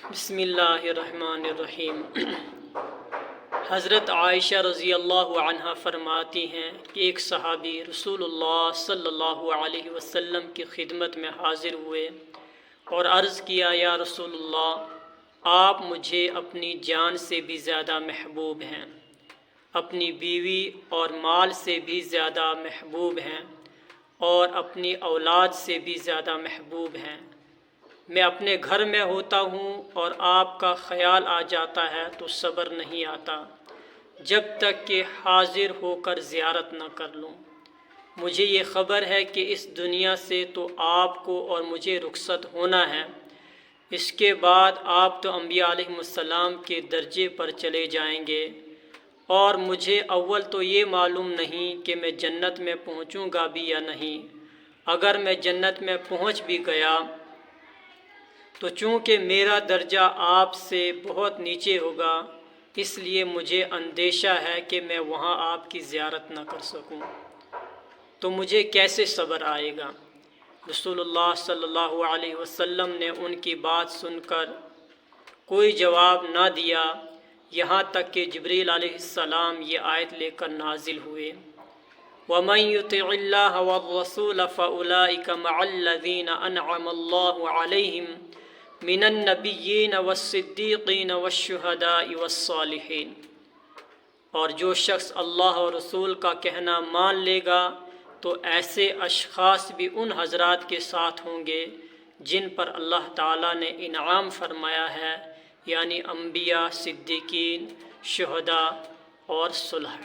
بسم اللہ الرحمن الرحیم۔ حضرت عائشہ رضی اللہ عنہا فرماتی ہیں کہ ایک صحابی رسول اللہ صلی اللہ علیہ وسلم کی خدمت میں حاضر ہوئے اور عرض کیا، یا رسول اللہ، آپ مجھے اپنی جان سے بھی زیادہ محبوب ہیں، اپنی بیوی اور مال سے بھی زیادہ محبوب ہیں اور اپنی اولاد سے بھی زیادہ محبوب ہیں۔ میں اپنے گھر میں ہوتا ہوں اور آپ کا خیال آ جاتا ہے تو صبر نہیں آتا جب تک کہ حاضر ہو کر زیارت نہ کر لوں۔ مجھے یہ خبر ہے کہ اس دنیا سے تو آپ کو اور مجھے رخصت ہونا ہے، اس کے بعد آپ تو انبیاء علیہم السلام کے درجے پر چلے جائیں گے، اور مجھے اول تو یہ معلوم نہیں کہ میں جنت میں پہنچوں گا بھی یا نہیں۔ اگر میں جنت میں پہنچ بھی گیا تو چونکہ میرا درجہ آپ سے بہت نیچے ہوگا، اس لیے مجھے اندیشہ ہے کہ میں وہاں آپ کی زیارت نہ کر سکوں، تو مجھے کیسے صبر آئے گا؟ رسول اللہ صلی اللہ علیہ وسلم نے ان کی بات سن کر کوئی جواب نہ دیا، یہاں تک کہ جبریل علیہ السلام یہ آیت لے کر نازل ہوئے، وَمَن يُطِعِ اللَّهَ وَالرَّسُولَ فَأُولَٰئِكَ مَعَ الَّذِينَ أَنْعَمَ اللَّهُ عَلَيْهِمْ مِنَ النَّبِيِّينَ وَالصِّدِّيقِينَ وَالشُّهَدَاءِ وَالصَّالِحِينَ، اور جو شخص اللہ اور رسول کا کہنا مان لے گا تو ایسے اشخاص بھی ان حضرات کے ساتھ ہوں گے جن پر اللہ تعالیٰ نے انعام فرمایا ہے، یعنی انبیاء، صدیقین، شہداء اور صلح۔